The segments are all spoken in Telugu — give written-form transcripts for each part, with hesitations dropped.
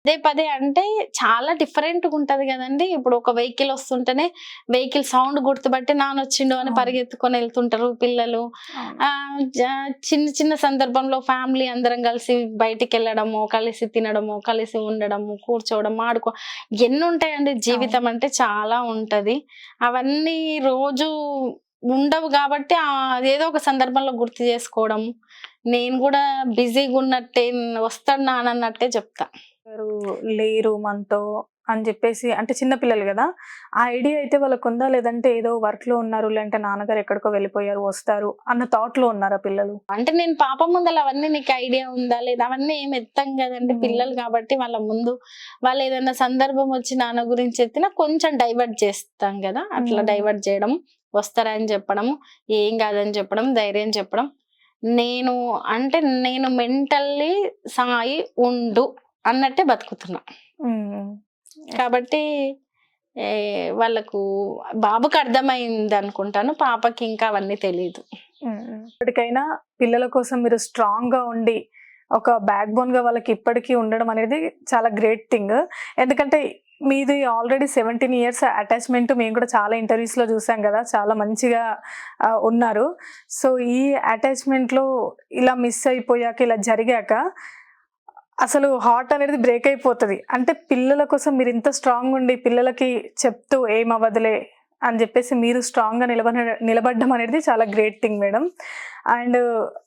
పదే పదే అంటే చాలా డిఫరెంట్‌గా ఉంటది గదండీ! ఇప్పుడు ఒక వెహికల్ వస్తుంటేనే వెహికల్ సౌండ్ గుర్తుపట్టి నానొచ్చిండు అని అవును. పరిగెత్తుకొని ఎళ్తుంటారు పిల్లలు. అవును. చిన్న చిన్న సందర్భంలో ఫ్యామిలీ అందరం కలిసి బయటికెళ్ళడము, కలిసి తినడము, కలిసి ఉండడము, కూర్చోవడం, ఎన్నుంటాయండి అవును. జీవితం అంటే చాలా ఉంటది. అవన్నీ రోజు ఉండవు గాబట్టి అదేదో ఒక సందర్భంలో గుర్తు జేసుకోవడం. నేను గూడా బిజీగున్నట్టే వస్తాడు నాన్న అన్నట్టే జెప్తా. ఎవరు లేరు మనతో అని జెప్పేసి అంటే చిన్న పిల్లలు గదా! ఆ ఐడియా అయితే వాళ్ళకుందా? లేదంటే ఏదో వర్క్‌లో ఉన్నారు, లేదంటే నాన్నగారు ఎక్కడికో వెళ్ళిపోయారు, వస్తారు అన్న థాట్‌లో ఉన్నారా పిల్లలు? అంటే నేను పాప ముందల అవన్నీ నీకు ఐడియా ఉందా? లేదా? అవన్నీ ఏమి ఎత్తం గదండీ! హ్మ్. పిల్లలు గాబట్టి వాళ్ళ ముందు వాళ్ళేదన్నా సందర్భం ఒచ్చి నాన్న గురించి ఎత్తినా కొంచెం డైవర్ట్ చేస్తాం గదా! అట్లా హ్మ్. డైవర్ట్ జేయడం, వస్తారని జెప్పడము, ఏం గాదని జెప్పడం, ధైర్యం చెప్పడం. నేను అంటే నేను మెంటల్లీ సాయి ఉండు అన్నట్టే బతుకుతున్నా. హ్మ్. యెస్. కాబట్టి వాళ్ళకు బాబుకి అర్థమైందనుకుంటాను. పాపకి ఇంకా అవన్నీ తెలీదు. హ్మ్. ఇప్పటికైనా పిల్లల కోసం మీరు స్ట్రాంగ్‌గా ఉండి, ఒక బ్యాక్ బోన్‌గా వాళ్ళకి ఇప్పటికి ఉండడం అనేది చాలా గ్రేట్ థింగ్. ఎందుకంటే మీది ఆల్రెడీ 17 ఇయర్స్ అటాచ్‌మెంట్ మేము కూడా చాలా ఇంటర్వ్యూస్‌లో చూసాం గదా! చాలా మంచిగా ఉన్నారు. సో, ఈ అటాచ్‌మెంట్‌లో ఇలా మిస్ అయిపోయాక, ఇలా జరిగాక అసలు హార్ట్ అనేది బ్రేక్ అయిపోతది. అంటే పిల్లల కోసం మీరింత స్ట్రాంగ్ ఉండి పిల్లలకి చెప్తూ ఏమవ్వదులే అని జెప్పేసి మీరు స్ట్రాంగ్‌గా నిలబడ్డం అనేది చాలా గ్రేట్ థింగ్ మేడం. అండ్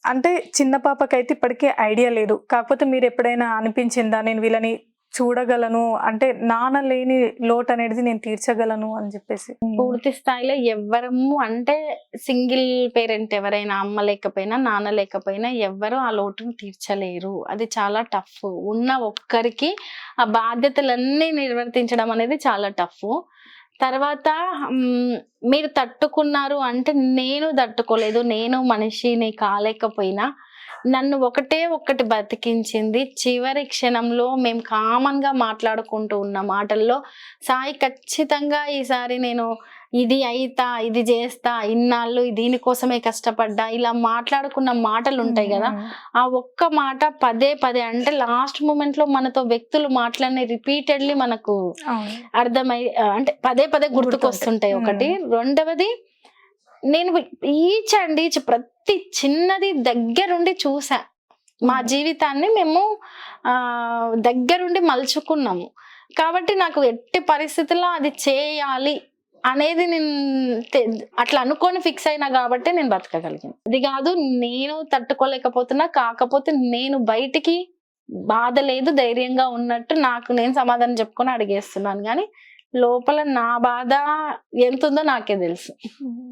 అంటే చిన్న పాపకైతే ఇప్పటికి ఐడియా లేదు. కాకపోతే మీరెప్పుడైనా అనిపించిందా? నేను వీళ్ళని చూడగలను అంటే నాన్న లేని లోటనేది నేను తీర్చగలను అని జెప్పేసి? హ్మ్. పూర్తి స్థాయిలో ఎవ్వరము అంటే సింగిల్ పేరెంట్ ఎవరైనా అమ్మ లేకపోయినా, నాన్న లేకపోయినా ఎవ్వరు ఆ లోటుని తీర్చలేరు. అది చాలా టఫ్. ఉన్న ఒక్కరికి ఆ బాధ్యతలన్నీ నిర్వర్తించడం అనేది చాలా టఫ్. తర్వాత హ్మ్, మీరు తట్టుకున్నారు అంటే నేను తట్టుకోలేదు. నేను మనిషిని కాలేకపోయినా నన్ను ఒకటే ఒక్కటి బతికించింది. చివరి క్షణంలో మేము కామన్‌గా మాట్లాడుకుంటూ ఉన్న మాటల్లో సాయి ఖచ్చితంగా ఈసారి నేను ఇది అయితా, ఇది జేస్తా, ఇన్నాళ్ళు దీనికోసమే కష్టపడ్డా, ఇలా మాట్లాడుకున్న మాటలుంటాయి హ్మ్. గదా! హ్మ్. ఆ ఒక్క మాట పదే పదే అంటే లాస్ట్ మొమెంట్‌లో మనతో వ్యక్తులు మాటలన్నీ రిపీటెడ్‌లీ మనకు అవును. అర్థమై అంటే పదే పదే గుర్తుంటాయి. గుర్తుకొస్తుంటాయి ఒకటి. హ్మ్. రెండవది నేను ఈచ్ అండ్ ఈచ్ ప్రతి చిన్నది దగ్గరుండి చూసా. మా హ్మ్. జీవితాన్ని మేము దగ్గరుండి మలుచుకున్నాము. కాబట్టి నాకు ఎట్టి పరిస్థితుల్లో అది చేయాలి అనేది నేను తె అట్లా అనుకోని ఫిక్స్ అయినా గాబట్టే నేను బతకగలిగాను. అది గాదు నేను తట్టుకోలేకపోతున్నా. కాకపోతే నేను బయటికి బాధ లేదు, ధైర్యంగా ఉన్నట్టు నాకు నేను సమాధానం చెప్పుకొని అడుగేస్తున్నాను గానీ, లోపల నా బాధ ఎంతుందో నాకే తెలుసు. హ్మ్.